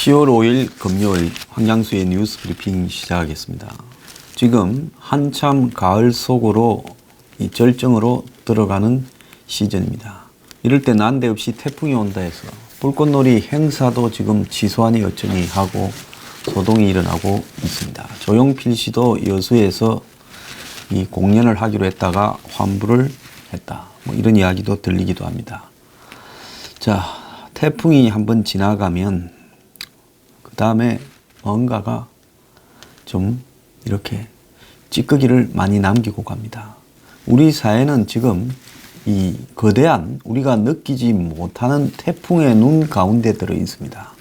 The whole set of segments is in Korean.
10월 5일 금요일 황양수의 뉴스 브리핑 시작하겠습니다. 지금 한참 가을 속으로 이 절정으로 들어가는 시즌입니다. 이럴 때 난데없이 태풍이 온다 해서 불꽃놀이 행사도 지금 지소하니 어쩌니 하고 소동이 일어나고 있습니다. 조용필 씨도 여수에서 이 공연을 하기로 했다가 환불을 했다. 뭐 이런 이야기도 들리기도 합니다. 자, 태풍이 한번 지나가면 그 다음에 뭔가가 좀 이렇게 찌꺼기를 많이 남기고 갑니다. 우리 사회는 지금 이 거대한 우리가 느끼지 못하는 태풍의 눈 가운데 들어 있습니다.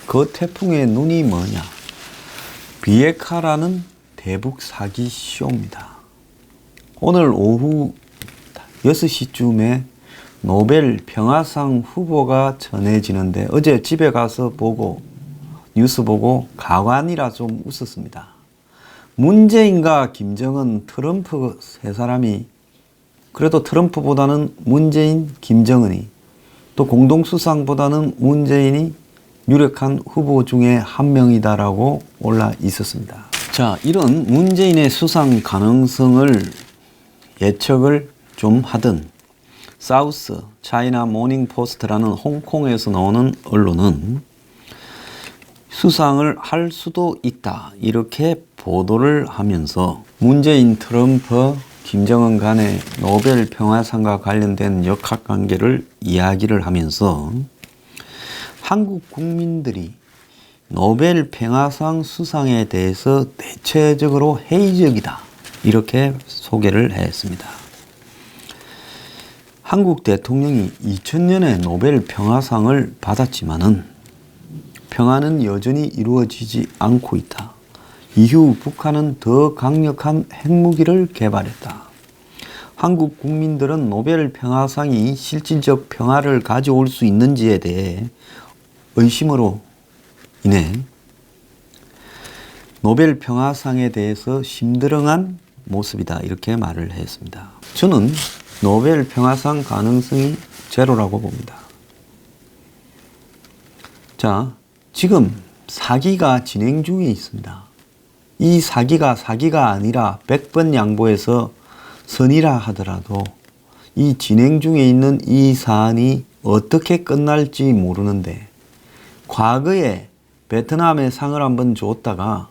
그 태풍의 눈이 뭐냐? 비핵화라는 대북 사기 쇼입니다. 오늘 오후 6시쯤에 노벨 평화상 후보가 전해지는데 어제 집에 가서 보고 뉴스 보고 가관이라 좀 웃었습니다. 문재인과 김정은, 트럼프 세 사람이 그래도 트럼프보다는 문재인, 김정은이 또 공동수상보다는 문재인이 유력한 후보 중에 한 명이다라고 올라 있었습니다. 자, 이런 문재인의 수상 가능성을 예측을 좀 하던 사우스 차이나 모닝 포스트라는 홍콩에서 나오는 언론은 수상을 할 수도 있다 이렇게 보도를 하면서 문재인, 트럼프, 김정은 간의 노벨 평화상과 관련된 역학관계를 이야기를 하면서 한국 국민들이 노벨 평화상 수상에 대해서 대체적으로 회의적이다 이렇게 소개를 했습니다. 한국 대통령이 2000년에 노벨 평화상을 받았지만은 평화는 여전히 이루어지지 않고 있다. 이후 북한은 더 강력한 핵무기를 개발했다. 한국 국민들은 노벨 평화상이 실질적 평화를 가져올 수 있는지에 대해 의심으로 인해 노벨 평화상에 대해서 심드렁한 모습이다 이렇게 말을 했습니다. 저는 노벨 평화상 가능성이 제로라고 봅니다. 자, 지금 사기가 진행 중에 있습니다. 이 사기가 아니라 100번 양보해서 선이라 하더라도 이 진행 중에 있는 이 사안이 어떻게 끝날지 모르는데 과거에 베트남에 상을 한번 줬다가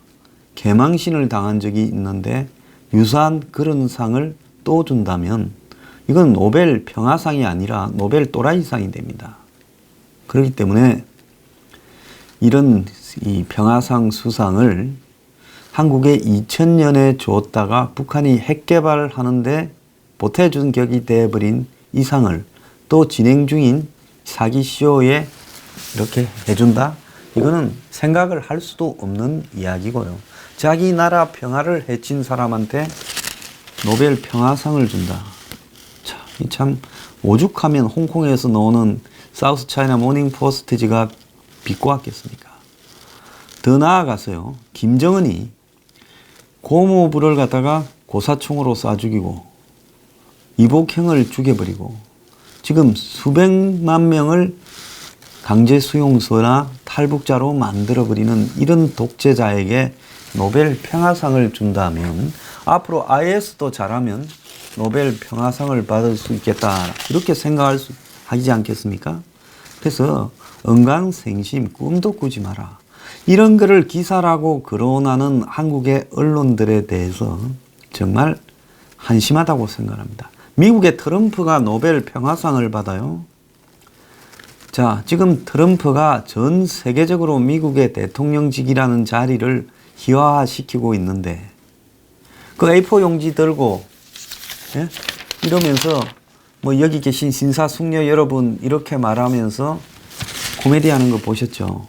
개망신을 당한 적이 있는데 유사한 그런 상을 또 준다면 이건 노벨 평화상이 아니라 노벨 또라이상이 됩니다. 그렇기 때문에 이런 이 평화상 수상을 한국에 2000년에 줬다가 북한이 핵 개발하는데 보태준 격이 되어버린 이 상을 또 진행 중인 사기쇼에 이렇게 해준다? 이거는 생각을 할 수도 없는 이야기고요. 자기 나라 평화를 해친 사람한테 노벨 평화상을 준다. 참 오죽하면 홍콩에서 나오는 사우스 차이나 모닝 포스트지가 비꼬았겠습니까? 더 나아가서요. 김정은이 고모부를 갖다가 고사총으로 쏴 죽이고 이복형을 죽여버리고 지금 수백만 명을 강제 수용소나 탈북자로 만들어버리는 이런 독재자에게 노벨 평화상을 준다면 앞으로 IS도 잘하면 노벨 평화상을 받을 수 있겠다 이렇게 생각할 수 하지 않겠습니까? 그래서 언강생심 꿈도 꾸지 마라. 이런 거를 기사라고 거론하는 한국의 언론들에 대해서 정말 한심하다고 생각합니다. 미국의 트럼프가 노벨 평화상을 받아요. 자, 지금 트럼프가 전 세계적으로 미국의 대통령직이라는 자리를 희화화시키고 있는데 그 A4 용지 들고 예? 이러면서 뭐 여기 계신 신사숙녀 여러분 이렇게 말하면서 코미디 하는 거 보셨죠?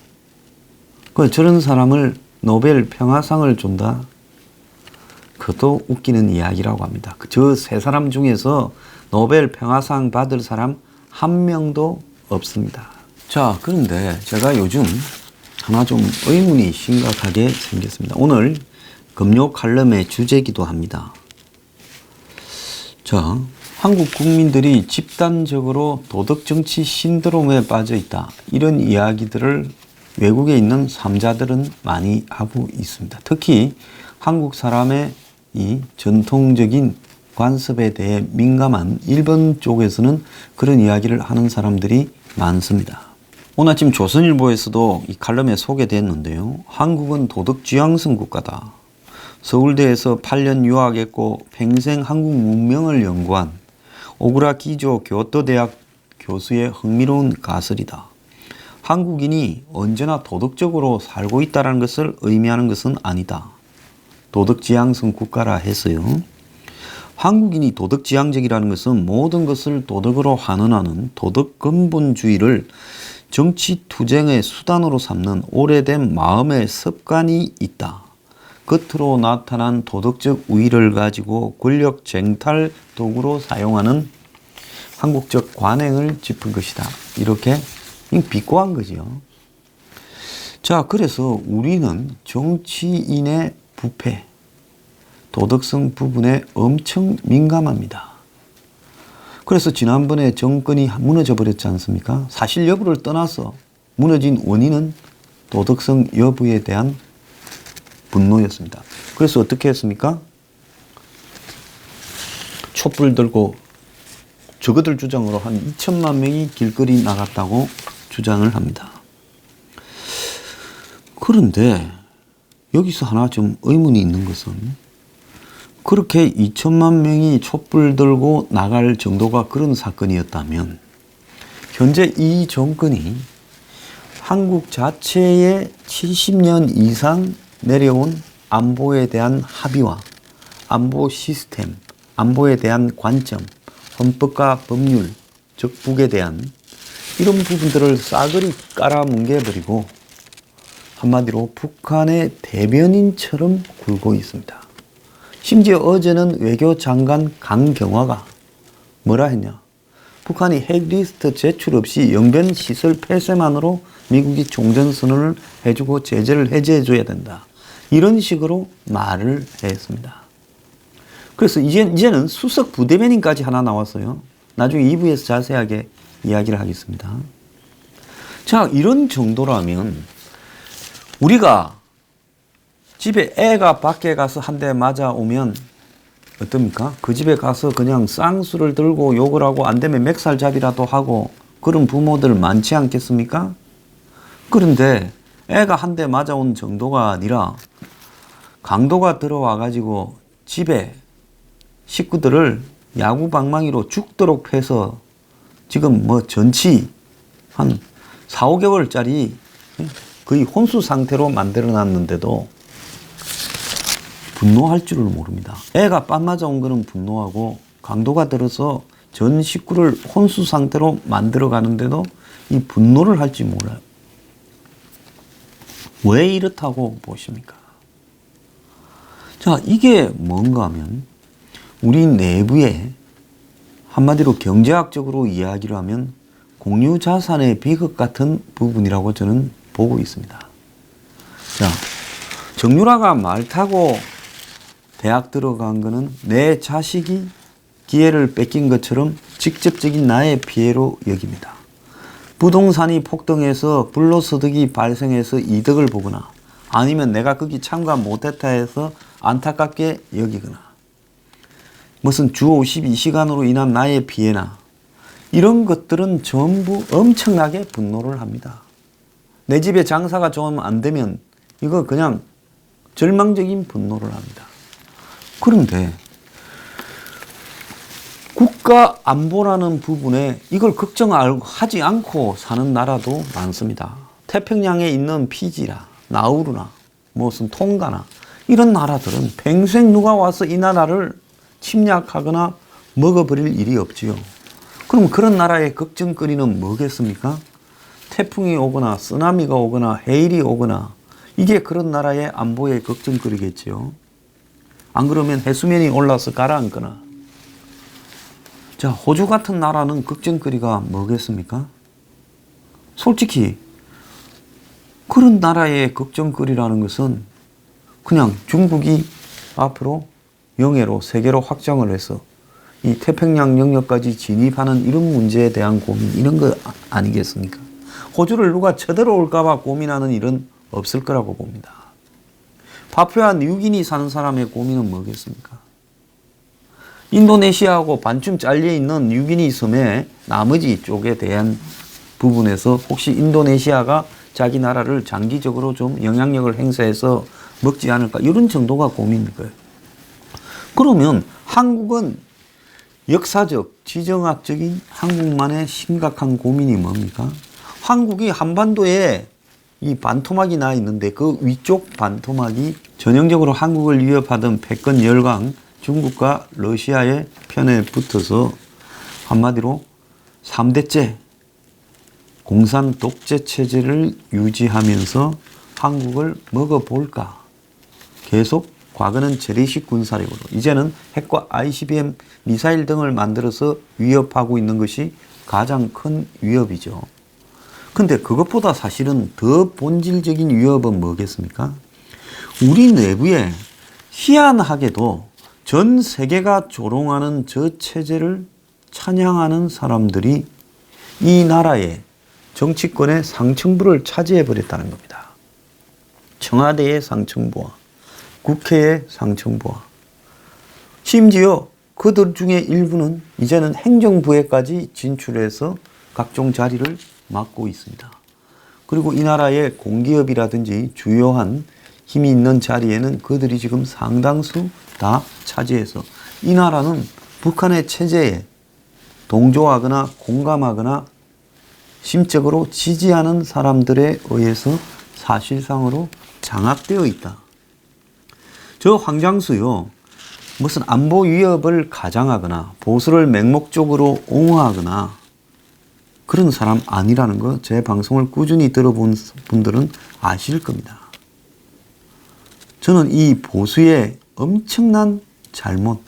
그 저런 사람을 노벨 평화상을 준다? 그것도 웃기는 이야기라고 합니다. 저 세 사람 중에서 노벨 평화상 받을 사람 한 명도 없습니다. 자, 그런데 제가 요즘 하나 좀 의문이 심각하게 생겼습니다. 오늘 금요 칼럼의 주제이기도 합니다. 자, 한국 국민들이 집단적으로 도덕정치 신드롬에 빠져 있다. 이런 이야기들을 외국에 있는 삼자들은 많이 하고 있습니다. 특히 한국 사람의 이 전통적인 관습에 대해 민감한 일본 쪽에서는 그런 이야기를 하는 사람들이 많습니다. 오늘 아침 조선일보에서도 이 칼럼에 소개됐는데요. 한국은 도덕지향성 국가다. 서울대에서 8년 유학했고 평생 한국 문명을 연구한 오구라 기조 교토대학 교수의 흥미로운 가설이다. 한국인이 언제나 도덕적으로 살고 있다는 것을 의미하는 것은 아니다. 도덕지향성 국가라 해서요. 한국인이 도덕지향적이라는 것은 모든 것을 도덕으로 환원하는 도덕근본주의를 정치투쟁의 수단으로 삼는 오래된 마음의 습관이 있다. 겉으로 나타난 도덕적 우위를 가지고 권력 쟁탈 도구로 사용하는 한국적 관행을 짚은 것이다. 이렇게 비꼬한 거죠. 자, 그래서 우리는 정치인의 부패, 도덕성 부분에 엄청 민감합니다. 그래서 지난번에 정권이 무너져 버렸지 않습니까? 사실 여부를 떠나서 무너진 원인은 도덕성 여부에 대한 분노였습니다. 그래서 어떻게 했습니까? 촛불 들고 저그들 주장으로 한 2천만 명이 길거리 나갔다고 주장을 합니다. 그런데 여기서 하나 좀 의문이 있는 것은 그렇게 2천만 명이 촛불 들고 나갈 정도가 그런 사건이었다면 현재 이 정권이 한국 자체에 70년 이상 내려온 안보에 대한 합의와 안보 시스템, 안보에 대한 관점, 헌법과 법률, 즉 북에 대한 이런 부분들을 싸그리 깔아뭉개버리고 한마디로 북한의 대변인처럼 굴고 있습니다. 심지어 어제는 외교장관 강경화가 뭐라 했냐. 북한이 핵리스트 제출 없이 영변 시설 폐쇄만으로 미국이 종전선언을 해주고 제재를 해제해줘야 된다. 이런 식으로 말을 했습니다. 그래서 이제는 수석 부대변인까지 하나 나왔어요. 나중에 2부에서 자세하게 이야기를 하겠습니다. 자, 이런 정도라면 우리가 집에 애가 밖에 가서 한 대 맞아오면 어떻습니까? 그 집에 가서 그냥 쌍수를 들고 욕을 하고 안 되면 맥살잡이라도 하고 그런 부모들 많지 않겠습니까? 그런데 애가 한 대 맞아온 정도가 아니라 강도가 들어와 가지고 집에 식구들을 야구 방망이로 죽도록 패서 지금 뭐 전치 한 4, 5개월짜리 거의 혼수 상태로 만들어 놨는데도 분노할 줄을 모릅니다. 애가 빤 맞아온 거는 분노하고 강도가 들어서 전 식구를 혼수 상태로 만들어 가는데도 이 분노를 할지 몰라요. 왜 이렇다고 보십니까? 자, 이게 뭔가 하면 우리 내부에 한마디로 경제학적으로 이야기를 하면 공유자산의 비극 같은 부분이라고 저는 보고 있습니다. 자, 정유라가 말 타고 대학 들어간 거는 내 자식이 기회를 뺏긴 것처럼 직접적인 나의 피해로 여깁니다. 부동산이 폭등해서 불로소득이 발생해서 이득을 보거나 아니면 내가 거기 참가 못했다 해서 안타깝게 여기거나 무슨 주 52시간으로 인한 나의 피해나 이런 것들은 전부 엄청나게 분노를 합니다. 내 집에 장사가 좀 안 되면 이거 그냥 절망적인 분노를 합니다. 그런데 국가 안보라는 부분에 이걸 걱정하지 않고 사는 나라도 많습니다. 태평양에 있는 피지나 나우루나 무슨 통가나 이런 나라들은 평생 누가 와서 이 나라를 침략하거나 먹어버릴 일이 없지요. 그럼 그런 나라의 걱정거리는 뭐겠습니까? 태풍이 오거나 쓰나미가 오거나 해일이 오거나 이게 그런 나라의 안보의 걱정거리겠지요. 안 그러면 해수면이 올라서 가라앉거나. 자, 호주 같은 나라는 걱정거리가 뭐겠습니까? 솔직히 그런 나라의 걱정거리라는 것은 그냥 중국이 앞으로 영해로 세계로 확장을 해서 이 태평양 영역까지 진입하는 이런 문제에 대한 고민 이런 거 아니겠습니까? 호주를 누가 쳐들어올까 봐 고민하는 일은 없을 거라고 봅니다. 파푸아 뉴기니 사는 사람의 고민은 뭐겠습니까? 인도네시아하고 반쯤 잘려있는 뉴기니 섬의 나머지 쪽에 대한 부분에서 혹시 인도네시아가 자기 나라를 장기적으로 좀 영향력을 행사해서 먹지 않을까 이런 정도가 고민인 거예요. 그러면 한국은 역사적, 지정학적인 한국만의 심각한 고민이 뭡니까? 한국이 한반도에 이 반토막이 나 있는데 그 위쪽 반토막이 전형적으로 한국을 위협하던 패권 열강 중국과 러시아의 편에 붙어서 한마디로 3대째 공산 독재 체제를 유지하면서 한국을 먹어볼까? 계속 과거는 재래식 군사력으로 이제는 핵과 ICBM 미사일 등을 만들어서 위협하고 있는 것이 가장 큰 위협이죠. 근데 그것보다 사실은 더 본질적인 위협은 뭐겠습니까? 우리 내부에 희한하게도 전 세계가 조롱하는 저 체제를 찬양하는 사람들이 이 나라의 정치권의 상층부를 차지해버렸다는 겁니다. 청와대의 상층부와 국회의 상층부와 심지어 그들 중에 일부는 이제는 행정부에까지 진출해서 각종 자리를 맡고 있습니다. 그리고 이 나라의 공기업이라든지 주요한 힘이 있는 자리에는 그들이 지금 상당수 다 차지해서 이 나라는 북한의 체제에 동조하거나 공감하거나 심적으로 지지하는 사람들에 의해서 사실상으로 장악되어 있다. 저 황장수요, 무슨 안보 위협을 가장하거나 보수를 맹목적으로 옹호하거나 그런 사람 아니라는 거 제 방송을 꾸준히 들어본 분들은 아실 겁니다. 저는 이 보수의 엄청난 잘못,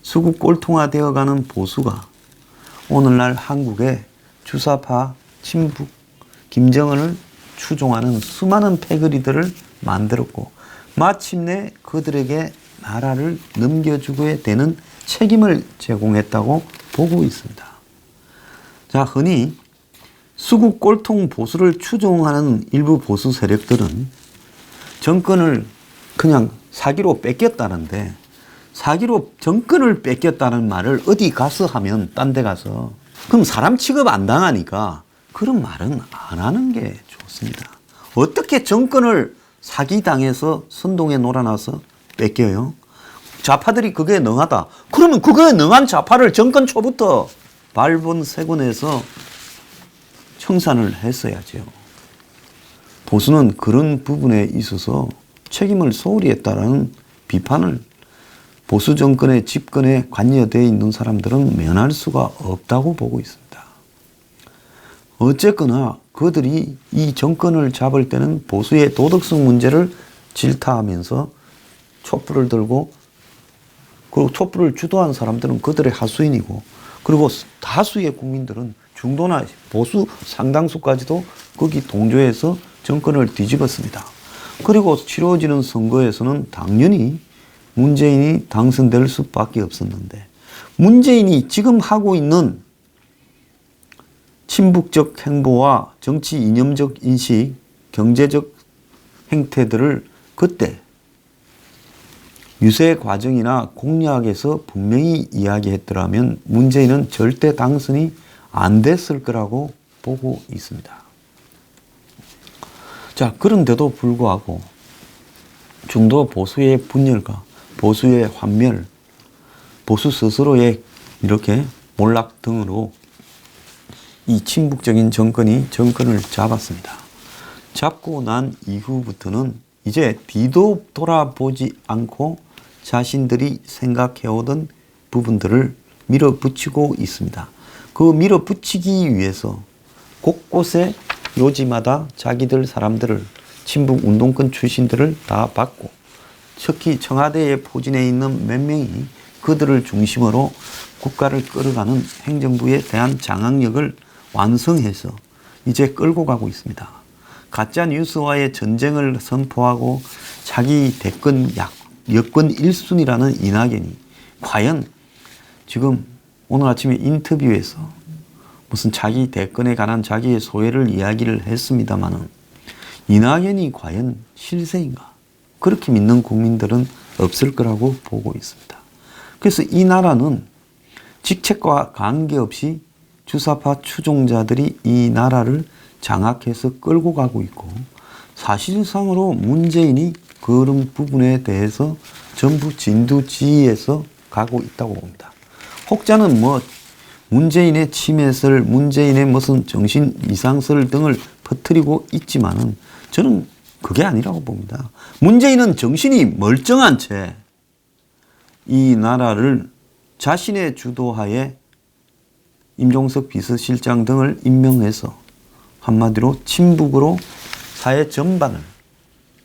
수구 꼴통화되어가는 보수가 오늘날 한국의 주사파, 친북, 김정은을 추종하는 수많은 패거리들을 만들었고 마침내 그들에게 나라를 넘겨주게 되는 책임을 제공했다고 보고 있습니다. 자, 흔히 수구 꼴통 보수를 추종하는 일부 보수 세력들은 정권을 그냥 사기로 뺏겼다는데 사기로 정권을 뺏겼다는 말을 어디 가서 하면 딴 데 가서 그럼 사람 취급 안 당하니까 그런 말은 안 하는 게 좋습니다. 어떻게 정권을 사기당해서 선동에 놀아나서 뺏겨요? 좌파들이 그게 능하다. 그러면 그거에 능한 좌파를 정권 초부터 발본색원해서 청산을 했어야죠. 보수는 그런 부분에 있어서 책임을 소홀히 했다는 비판을 보수 정권의 집권에 관여되어 있는 사람들은 면할 수가 없다고 보고 있습니다. 어쨌거나 그들이 이 정권을 잡을 때는 보수의 도덕성 문제를 질타하면서 촛불을 들고 그리고 촛불을 주도한 사람들은 그들의 하수인이고 그리고 다수의 국민들은 중도나 보수 상당수까지도 거기 동조해서 정권을 뒤집었습니다. 그리고 치러지는 선거에서는 당연히 문재인이 당선될 수밖에 없었는데 문재인이 지금 하고 있는 친북적 행보와 정치 이념적 인식, 경제적 행태들을 그때 유세 과정이나 공약에서 분명히 이야기했더라면 문재인은 절대 당선이 안 됐을 거라고 보고 있습니다. 자, 그런데도 불구하고 중도 보수의 분열과 보수의 환멸, 보수 스스로의 이렇게 몰락 등으로 이 친북적인 정권이 정권을 잡았습니다. 잡고 난 이후부터는 이제 뒤도 돌아보지 않고 자신들이 생각해오던 부분들을 밀어붙이고 있습니다. 그 밀어붙이기 위해서 곳곳에 요지마다 자기들 사람들을 친북 운동권 출신들을 다 받고 특히 청와대에 포진해 있는 몇 명이 그들을 중심으로 국가를 끌어가는 행정부에 대한 장악력을 완성해서 이제 끌고 가고 있습니다. 가짜 뉴스와의 전쟁을 선포하고 자기 대권 여권 1순위라는 이낙연이 과연 지금 오늘 아침에 인터뷰에서 무슨 자기 대권에 관한 자기의 소회를 이야기를 했습니다마는 이낙연이 과연 실세인가? 그렇게 믿는 국민들은 없을 거라고 보고 있습니다. 그래서 이 나라는 직책과 관계없이 주사파 추종자들이 이 나라를 장악해서 끌고 가고 있고 사실상으로 문재인이 그런 부분에 대해서 전부 진두지휘해서 가고 있다고 봅니다. 혹자는 뭐 문재인의 치매설, 문재인의 무슨 정신 이상설 등을 퍼뜨리고 있지만은 저는 그게 아니라고 봅니다. 문재인은 정신이 멀쩡한 채 이 나라를 자신의 주도하에 임종석 비서실장 등을 임명해서 한마디로 친북으로 사회 전반을,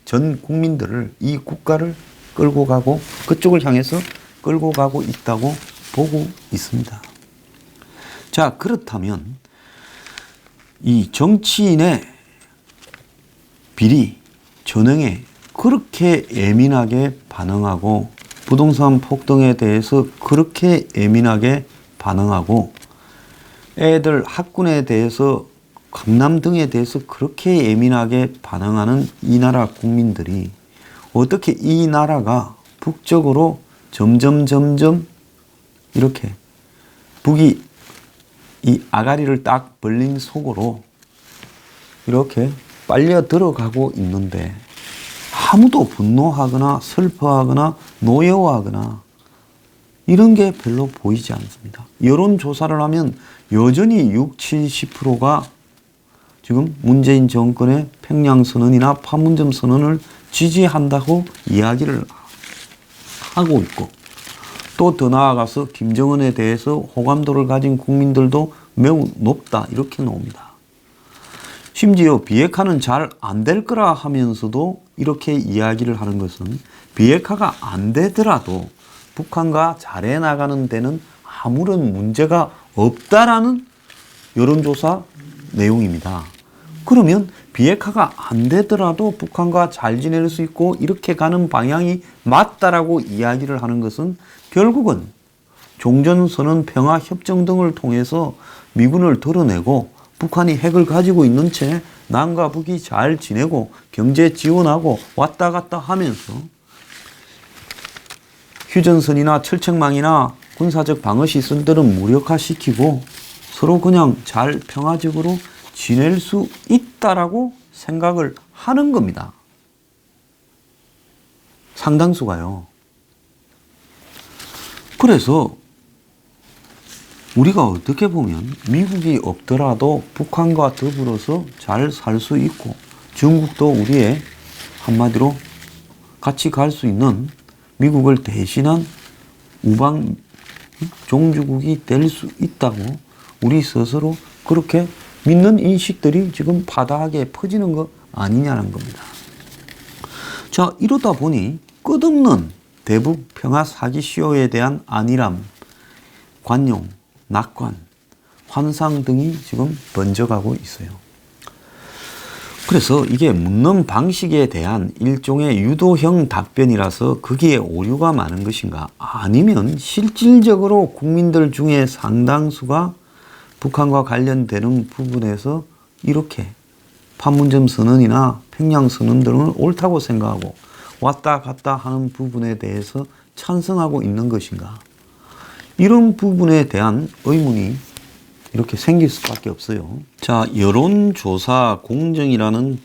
전 국민들을, 이 국가를 끌고 가고 그쪽을 향해서 끌고 가고 있다고 보고 있습니다. 자, 그렇다면 이 정치인의 비리, 전형에 그렇게 예민하게 반응하고 부동산 폭등에 대해서 그렇게 예민하게 반응하고 애들 학군에 대해서 강남 등에 대해서 그렇게 예민하게 반응하는 이 나라 국민들이 어떻게 이 나라가 북쪽으로 점점 이렇게 북이 이 아가리를 딱 벌린 속으로 이렇게 빨려 들어가고 있는데 아무도 분노하거나 슬퍼하거나 노여워하거나 이런 게 별로 보이지 않습니다. 여론조사를 하면 여전히 60, 70%가 지금 문재인 정권의 평양선언이나 판문점 선언을 지지한다고 이야기를 하고 있고 또 더 나아가서 김정은에 대해서 호감도를 가진 국민들도 매우 높다 이렇게 나옵니다. 심지어 비핵화는 잘 안 될 거라 하면서도 이렇게 이야기를 하는 것은 비핵화가 안 되더라도 북한과 잘해 나가는 데는 아무런 문제가 없다라는 여론조사 내용입니다. 그러면 비핵화가 안 되더라도 북한과 잘 지낼 수 있고 이렇게 가는 방향이 맞다라고 이야기를 하는 것은 결국은 종전선언 평화협정 등을 통해서 미군을 덜어내고 북한이 핵을 가지고 있는 채 남과 북이 잘 지내고 경제 지원하고 왔다 갔다 하면서 휴전선이나 철책망이나 군사적 방어시설들은 무력화시키고 서로 그냥 잘 평화적으로 지낼 수 있다라고 생각을 하는 겁니다. 상당수가요. 그래서 우리가 어떻게 보면 미국이 없더라도 북한과 더불어서 잘 살 수 있고 중국도 우리의 한마디로 같이 갈 수 있는 미국을 대신한 우방 종주국이 될 수 있다고 우리 스스로 그렇게 믿는 인식들이 지금 바다하게 퍼지는 거 아니냐는 겁니다. 자, 이러다 보니 끝없는 대북 평화 사기 시효에 대한 안일함, 관용, 낙관, 환상 등이 지금 번져가고 있어요. 그래서 이게 묻는 방식에 대한 일종의 유도형 답변이라서 거기에 오류가 많은 것인가? 아니면 실질적으로 국민들 중에 상당수가 북한과 관련되는 부분에서 이렇게 판문점 선언이나 평양 선언 등을 옳다고 생각하고 왔다 갔다 하는 부분에 대해서 찬성하고 있는 것인가? 이런 부분에 대한 의문이 이렇게 생길 수밖에 없어요. 자, 여론조사 공정이라는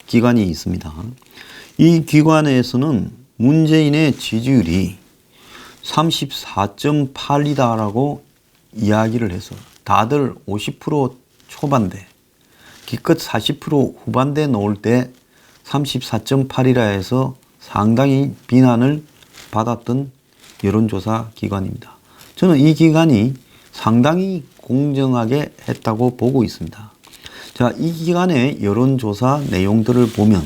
기관이 있습니다. 이 기관에서는 문재인의 지지율이 34.8이다라고 이야기를 해서 다들 50% 초반대, 기껏 40% 후반대 놓을 때 34.8이라 해서 상당히 비난을 받았던 여론조사 기관입니다. 저는 이 기관이 상당히 공정하게 했다고 보고 있습니다. 자, 이 기관의 여론조사 내용들을 보면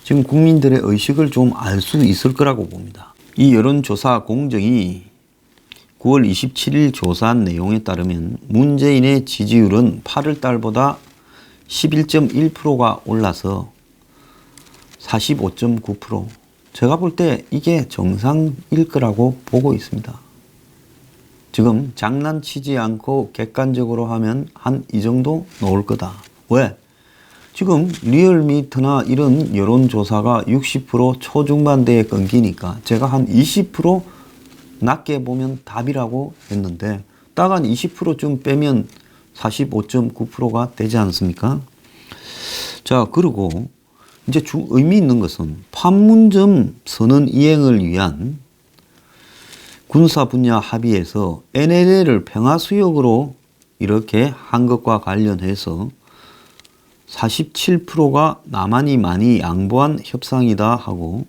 지금 국민들의 의식을 좀 알 수 있을 거라고 봅니다. 이 여론조사 공정이 9월 27일 조사한 내용에 따르면 문재인의 지지율은 8월 달보다 11.1%가 올라서 45.9%. 제가 볼 때 이게 정상일 거라고 보고 있습니다. 지금 장난치지 않고 객관적으로 하면 한 이 정도 나올 거다. 왜? 지금 리얼미터나 이런 여론조사가 60% 초중반대에 끊기니까 제가 한 20% 낮게 보면 답이라고 했는데 딱 한 20%쯤 빼면 45.9%가 되지 않습니까? 자, 그리고 이제 의미 있는 것은 판문점 선언 이행을 위한 군사 분야 합의에서 NLL을 평화수역으로 이렇게 한 것과 관련해서 47%가 남한이 많이 양보한 협상이다 하고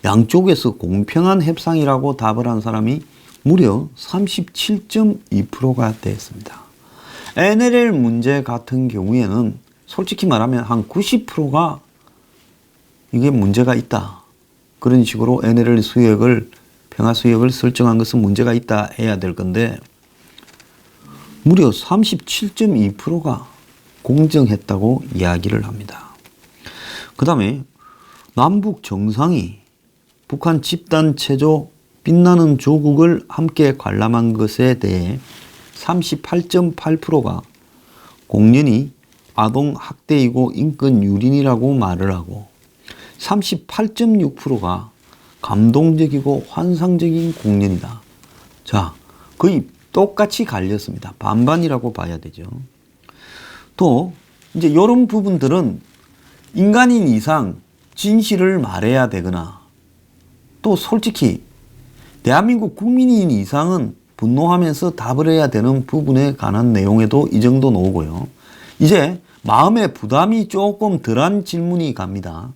양쪽에서 공평한 협상이라고 답을 한 사람이 무려 37.2%가 됐습니다. NLL 문제 같은 경우에는 솔직히 말하면 한 90%가 이게 문제가 있다. 그런 식으로 NLL 수역을 평화수역을 설정한 것은 문제가 있다 해야 될 건데 무려 37.2%가 공정했다고 이야기를 합니다. 그 다음에 남북 정상이 북한 집단 체조 빛나는 조국을 함께 관람한 것에 대해 38.8%가 공연이 아동 학대이고 인권 유린이라고 말을 하고 38.6%가 감동적이고 환상적인 공연이다. 자, 거의 똑같이 갈렸습니다. 반반이라고 봐야 되죠. 또 이제 이런 부분들은 인간인 이상 진실을 말해야 되거나 또 솔직히 대한민국 국민인 이상은 분노하면서 답을 해야 되는 부분에 관한 내용에도 이 정도 나오고요. 이제 마음의 부담이 조금 덜한 질문이 갑니다.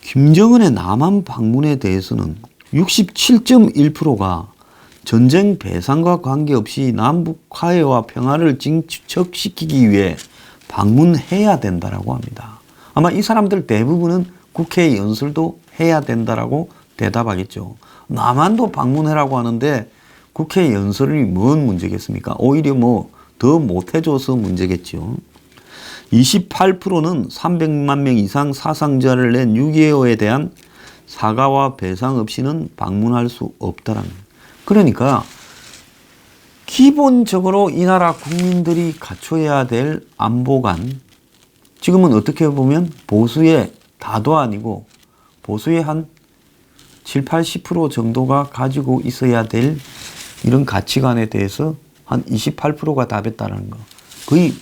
김정은의 남한 방문에 대해서는 67.1%가 전쟁 배상과 관계없이 남북 화해와 평화를 진척시키기 위해 방문해야 된다라고 합니다. 아마 이 사람들 대부분은 국회 연설도 해야 된다라고 대답하겠죠. 남한도 방문해라고 하는데 국회 연설이 뭔 문제겠습니까? 오히려 더 못해줘서 문제겠죠. 28%는 300만 명 이상 사상자를 낸 6.25에 대한 사과와 배상 없이는 방문할 수 없다라는. 그러니까 기본적으로 이 나라 국민들이 갖춰야 될 안보관, 지금은 어떻게 보면 보수의 다도 아니고 보수의 한 7, 80% 정도가 가지고 있어야 될 이런 가치관에 대해서 한 28%가 답했다는 거. 거의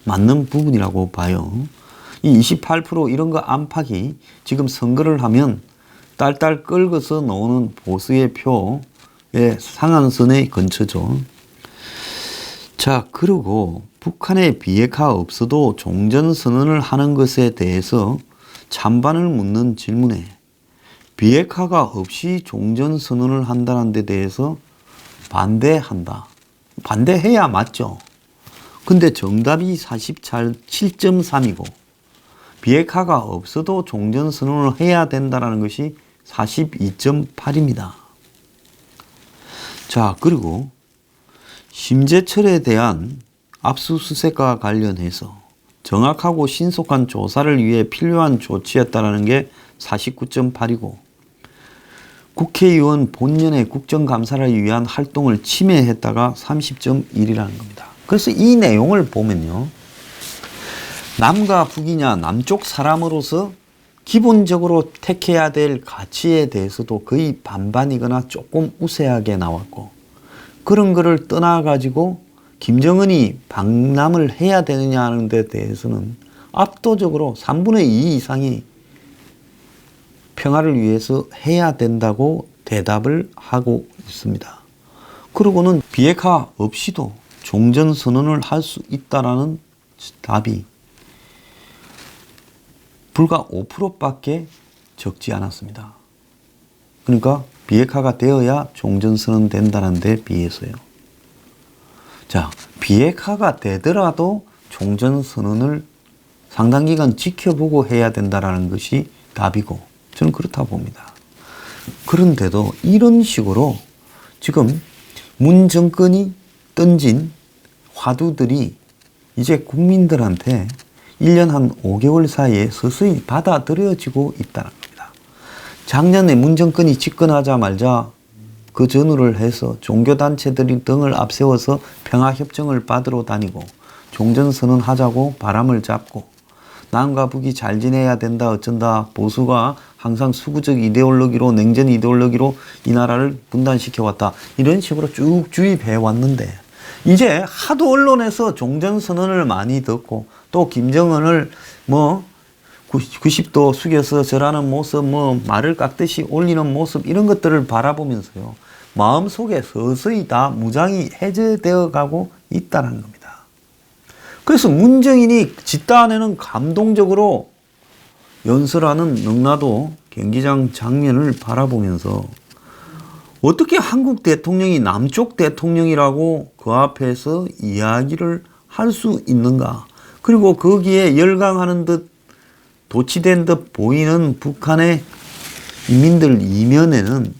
맞는 부분이라고 봐요. 이 28% 이런 거 안팎이 지금 선거를 하면 딸딸 끓어서 나오는 보수의 표의 상한선에 근처죠. 자, 그리고 북한의 비핵화 없어도 종전선언을 하는 것에 대해서 찬반을 묻는 질문에 비핵화가 없이 종전선언을 한다는 데 대해서 반대한다. 반대해야 맞죠. 근데 정답이 47.3이고 비핵화가 없어도 종전선언을 해야 된다는 것이 42.8입니다. 자, 그리고 심재철에 대한 압수수색과 관련해서 정확하고 신속한 조사를 위해 필요한 조치였다는 게 49.8이고 국회의원 본연의 국정감사를 위한 활동을 침해했다가 30.1이라는 겁니다. 그래서 이 내용을 보면요. 남과 북이냐 남쪽 사람으로서 기본적으로 택해야 될 가치에 대해서도 거의 반반이거나 조금 우세하게 나왔고 그런 거를 떠나가지고 김정은이 방남을 해야 되느냐 하는 데 대해서는 압도적으로 3분의 2 이상이 평화를 위해서 해야 된다고 대답을 하고 있습니다. 그러고는 비핵화 없이도 종전선언을 할 수 있다라는 답이 불과 5%밖에 적지 않았습니다. 그러니까 비핵화가 되어야 종전선언 된다는 데 비해서요. 자, 비핵화가 되더라도 종전선언을 상당 기간 지켜보고 해야 된다는 것이 답이고 저는 그렇다고 봅니다. 그런데도 이런 식으로 지금 문 정권이 던진 화두들이 이제 국민들한테 1년 한 5개월 사이에 서서히 받아들여지고 있다는 겁니다. 작년에 문 정권이 집권하자마자 그 전후를 해서 종교단체들이 등을 앞세워서 평화협정을 받으러 다니고 종전선언하자고 바람을 잡고 남과 북이 잘 지내야 된다 어쩐다 보수가 항상 수구적 이데올로기로 냉전 이데올로기로 이 나라를 분단시켜왔다 이런 식으로 쭉 주입해 왔는데 이제 하도 언론에서 종전선언을 많이 듣고 또 김정은을 90도 숙여서 절하는 모습 말을 깎듯이 올리는 모습 이런 것들을 바라보면서요 마음속에 서서히 다 무장이 해제되어 가고 있다는 겁니다. 그래서 문정인이 집단에는 감동적으로 연설하는 능라도 경기장 장면을 바라보면서 어떻게 한국 대통령이 남쪽 대통령이라고 그 앞에서 이야기를 할 수 있는가. 그리고 거기에 열광하는 듯 도취된 듯 보이는 북한의 인민들 이면에는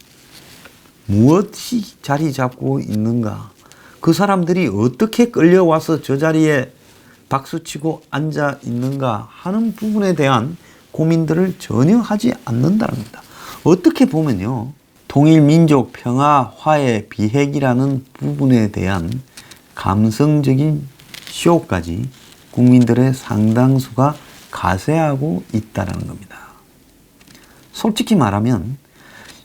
무엇이 자리 잡고 있는가. 그 사람들이 어떻게 끌려와서 저 자리에 박수치고 앉아 있는가 하는 부분에 대한 고민들을 전혀 하지 않는다는 겁니다. 어떻게 보면요. 통일민족 평화 화해 비핵이라는 부분에 대한 감성적인 쇼까지 국민들의 상당수가 가세하고 있다는 겁니다. 솔직히 말하면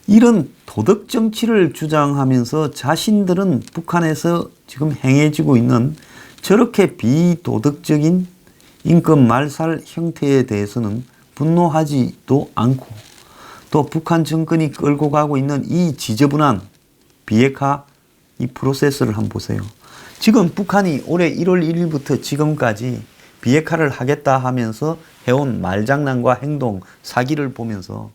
이런 도덕 정치를 주장하면서 자신들은 북한에서 지금 행해지고 있는 저렇게 비도덕적인 인권 말살 형태에 대해서는 분노하지도 않고 또 북한 정권이 끌고 가고 있는 이 지저분한 비핵화 이 프로세스를 한번 보세요. 지금 북한이 올해 1월 1일부터 지금까지 비핵화를 하겠다 하면서 해온 말장난과 행동, 사기를 보면서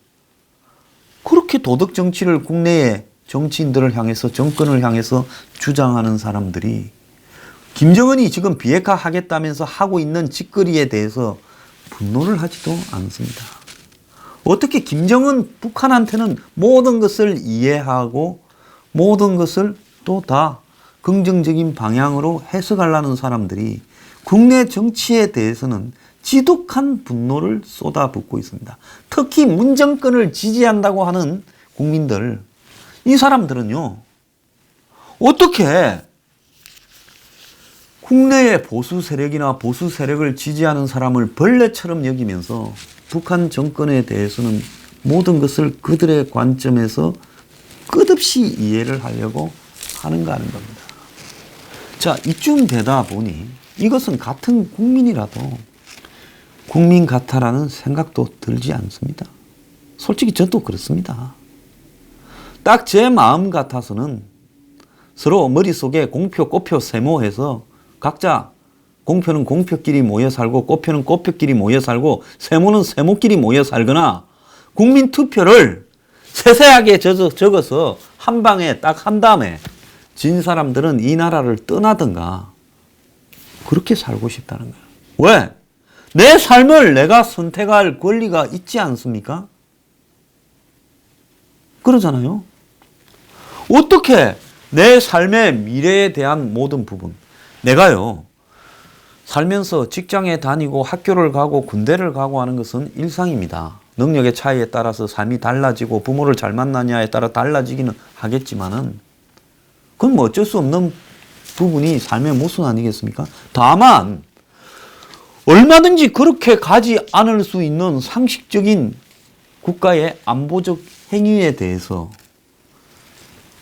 그렇게 도덕 정치를 국내의 정치인들을 향해서 정권을 향해서 주장하는 사람들이 김정은이 지금 비핵화 하겠다면서 하고 있는 짓거리에 대해서 분노를 하지도 않습니다. 어떻게 김정은 북한한테는 모든 것을 이해하고 모든 것을 또 다 긍정적인 방향으로 해석하려는 사람들이 국내 정치에 대해서는 지독한 분노를 쏟아붓고 있습니다. 특히 문정권을 지지한다고 하는 국민들, 이 사람들은요, 어떻게 국내의 보수 세력이나 보수 세력을 지지하는 사람을 벌레처럼 여기면서 북한 정권에 대해서는 모든 것을 그들의 관점에서 끝없이 이해를 하려고 하는가 하는 겁니다. 자, 이쯤 되다 보니 이것은 같은 국민이라도 국민 같아라는 생각도 들지 않습니다. 솔직히 저도 그렇습니다. 딱 제 마음 같아서는 서로 머릿속에 공표, 꽃표 세모해서 각자 공표는 공표끼리 모여 살고 꽃표는 꽃표끼리 모여 살고 세모는 세모끼리 모여 살거나 국민 투표를 세세하게 적어서 한 방에 딱 한 다음에 진 사람들은 이 나라를 떠나든가 그렇게 살고 싶다는 거예요. 왜? 내 삶을 내가 선택할 권리가 있지 않습니까? 그러잖아요. 어떻게 내 삶의 미래에 대한 모든 부분 내가요 살면서 직장에 다니고 학교를 가고 군대를 가고 하는 것은 일상입니다. 능력의 차이에 따라서 삶이 달라지고 부모를 잘 만나냐에 따라 달라지기는 하겠지만은 그건 뭐 어쩔 수 없는 부분이 삶의 모순 아니겠습니까? 다만 얼마든지 그렇게 가지 않을 수 있는 상식적인 국가의 안보적 행위에 대해서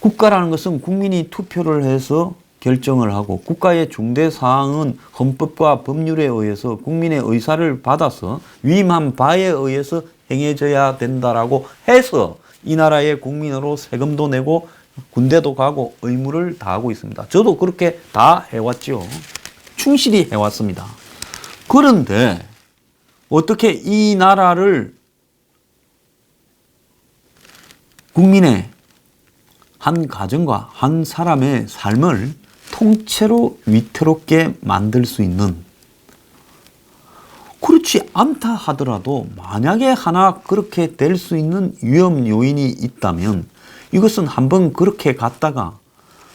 국가라는 것은 국민이 투표를 해서 결정을 하고 국가의 중대 사항은 헌법과 법률에 의해서 국민의 의사를 받아서 위임한 바에 의해서 행해져야 된다라고 해서 이 나라의 국민으로 세금도 내고 군대도 가고 의무를 다하고 있습니다. 저도 그렇게 다 해왔죠. 충실히 해왔습니다. 그런데 어떻게 이 나라를 국민의 한 가정과 한 사람의 삶을 통째로 위태롭게 만들 수 있는 그렇지 않다 하더라도 만약에 하나 그렇게 될 수 있는 위험 요인이 있다면 이것은 한번 그렇게 갔다가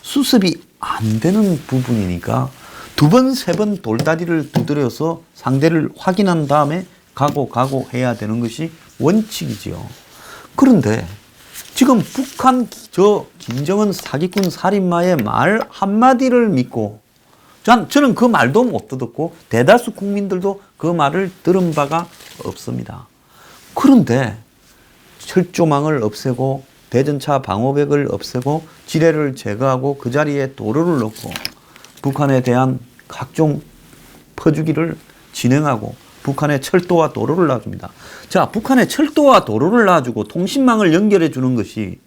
수습이 안 되는 부분이니까 두 번, 세 번 돌다리를 두드려서 상대를 확인한 다음에 가고 해야 되는 것이 원칙이지요. 그런데 지금 북한 저 김정은 사기꾼 살인마의 말 한마디를 믿고 저는 그 말도 못 듣고 대다수 국민들도 그 말을 들은 바가 없습니다. 그런데 철조망을 없애고 대전차 방호벽을 없애고 지뢰를 제거하고 그 자리에 도로를 넣고 북한에 대한 각종 퍼주기를 진행하고 북한에 철도와 도로를 놔줍니다. 자, 북한에 철도와 도로를 놔주고 통신망을 연결해 주는 것이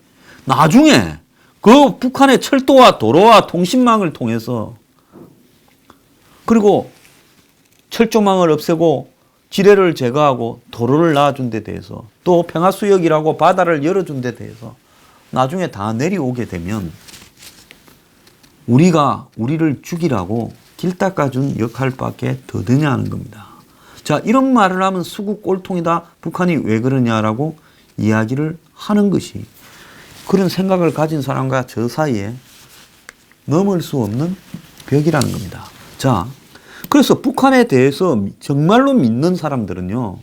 나중에 그 북한의 철도와 도로와 통신망을 통해서 그리고 철조망을 없애고 지뢰를 제거하고 도로를 놔준 데 대해서 또 평화수역이라고 바다를 열어준 데 대해서 나중에 다 내려오게 되면 우리가 우리를 죽이라고 길 닦아준 역할밖에 더 되냐 하는 겁니다. 자, 이런 말을 하면 수국 꼴통이다. 북한이 왜 그러냐라고 이야기를 하는 것이 그런 생각을 가진 사람과 저 사이에 넘을 수 없는 벽이라는 겁니다. 자, 그래서 북한에 대해서 정말로 믿는 사람들은요,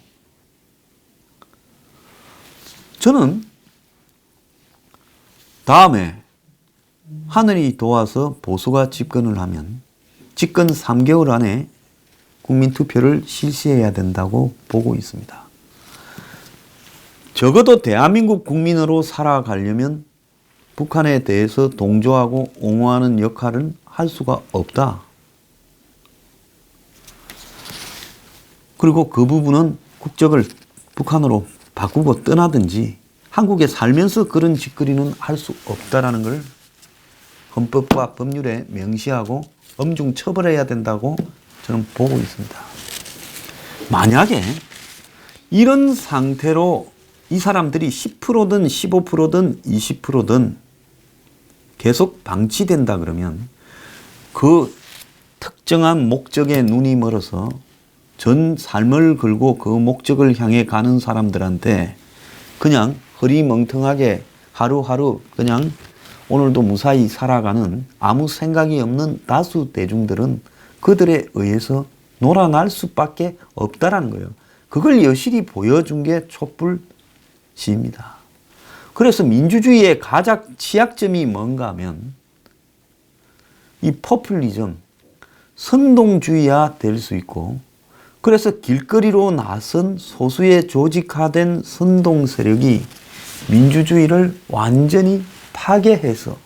저는 다음에 하늘이 도와서 보수가 집권을 하면 집권 3개월 안에 국민투표를 실시해야 된다고 보고 있습니다. 적어도 대한민국 국민으로 살아가려면 북한에 대해서 동조하고 옹호하는 역할은 할 수가 없다. 그리고 그 부분은 국적을 북한으로 바꾸고 떠나든지 한국에 살면서 그런 짓거리는 할 수 없다라는 걸 헌법과 법률에 명시하고 엄중 처벌해야 된다고 저는 보고 있습니다. 만약에 이런 상태로 이 사람들이 10%든 15%든 20%든 계속 방치된다 그러면 그 특정한 목적에 눈이 멀어서 전 삶을 걸고 그 목적을 향해 가는 사람들한테 그냥 허리멍텅하게 하루하루 그냥 오늘도 무사히 살아가는 아무 생각이 없는 다수 대중들은 그들에 의해서 놀아날 수밖에 없다라는 거예요. 그걸 여실히 보여준 게 촛불 시입니다. 그래서 민주주의의 가장 취약점이 뭔가 하면 이 포퓰리즘, 선동주의화 될 수 있고 그래서 길거리로 나선 소수의 조직화된 선동 세력이 민주주의를 완전히 파괴해서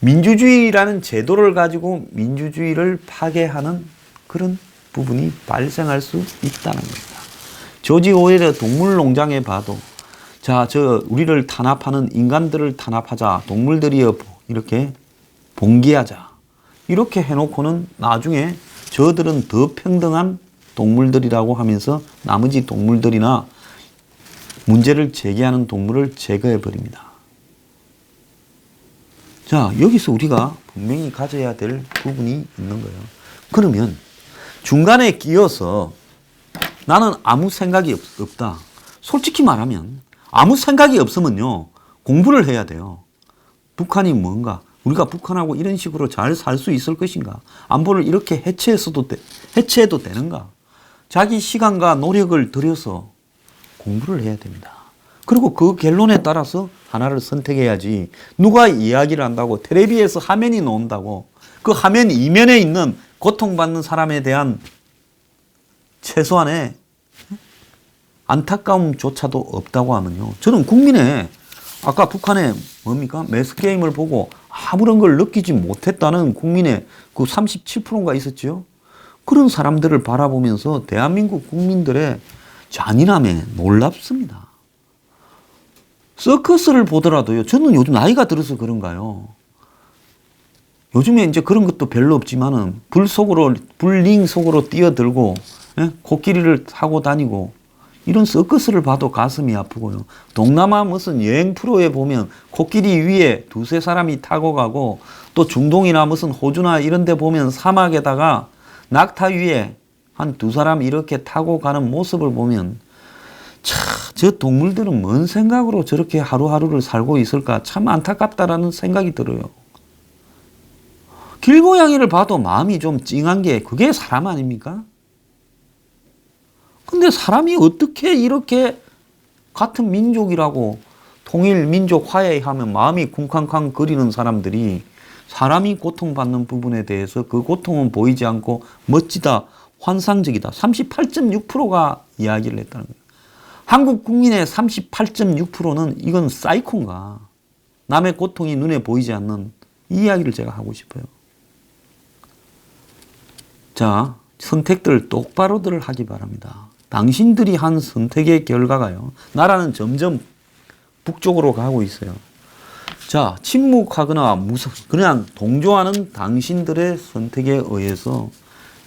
민주주의라는 제도를 가지고 민주주의를 파괴하는 그런 부분이 발생할 수 있다는 겁니다. 조지 오웰의 동물농장에 봐도 자, 우리를 탄압하는 인간들을 탄압하자, 동물들이여 이렇게 봉기하자 이렇게 해놓고는 나중에 저들은 더 평등한 동물들이라고 하면서 나머지 동물들이나 문제를 제기하는 동물을 제거해 버립니다. 자, 여기서 우리가 분명히 가져야 될 부분이 있는 거예요. 그러면 중간에 끼어서 나는 아무 생각이 없다. 솔직히 말하면 아무 생각이 없으면요, 공부를 해야 돼요. 북한이 뭔가, 우리가 북한하고 이런 식으로 잘 살 수 있을 것인가? 안보를 이렇게 해체해도 되는가? 자기 시간과 노력을 들여서 공부를 해야 됩니다. 그리고 그 결론에 따라서 하나를 선택해야지 누가 이야기를 한다고 텔레비에서 화면이 나온다고 그 화면 이면에 있는 고통받는 사람에 대한 최소한의 안타까움조차도 없다고 하면요, 저는 국민의 아까 북한의 뭡니까? 매스게임을 보고 아무런 걸 느끼지 못했다는 국민의 그 37%가 있었죠. 그런 사람들을 바라보면서 대한민국 국민들의 잔인함에 놀랍습니다. 서커스를 보더라도요, 저는 요즘 나이가 들어서 그런가요? 요즘에 이제 그런 것도 별로 없지만은 불링 속으로 뛰어들고, 예? 코끼리를 타고 다니고, 이런 서커스를 봐도 가슴이 아프고요. 동남아 무슨 여행 프로에 보면 코끼리 위에 두세 사람이 타고 가고, 또 중동이나 무슨 호주나 이런 데 보면 사막에다가 낙타 위에 한 두 사람 이렇게 타고 가는 모습을 보면 저 동물들은 뭔 생각으로 저렇게 하루하루를 살고 있을까 참 안타깝다라는 생각이 들어요. 길고양이를 봐도 마음이 좀 찡한 게 그게 사람 아닙니까? 근데 사람이 어떻게 이렇게 같은 민족이라고 통일 민족 화해 하면 마음이 쿵쾅쾅 거리는 사람들이 사람이 고통받는 부분에 대해서 그 고통은 보이지 않고 멋지다, 환상적이다. 38.6%가 이야기를 했다는 거예요. 한국 국민의 38.6%는 이건 사이콘가. 남의 고통이 눈에 보이지 않는 이 이야기를 제가 하고 싶어요. 자, 선택들 똑바로들 하기 바랍니다. 당신들이 한 선택의 결과가요. 나라는 점점 북쪽으로 가고 있어요. 자, 침묵하거나 그냥 동조하는 당신들의 선택에 의해서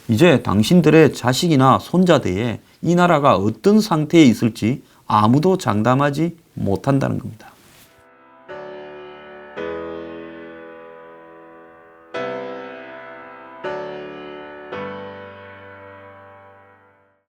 이제 당신들의 자식이나 손자대에 이 나라가 어떤 상태에 있을지 아무도 장담하지 못한다는 겁니다.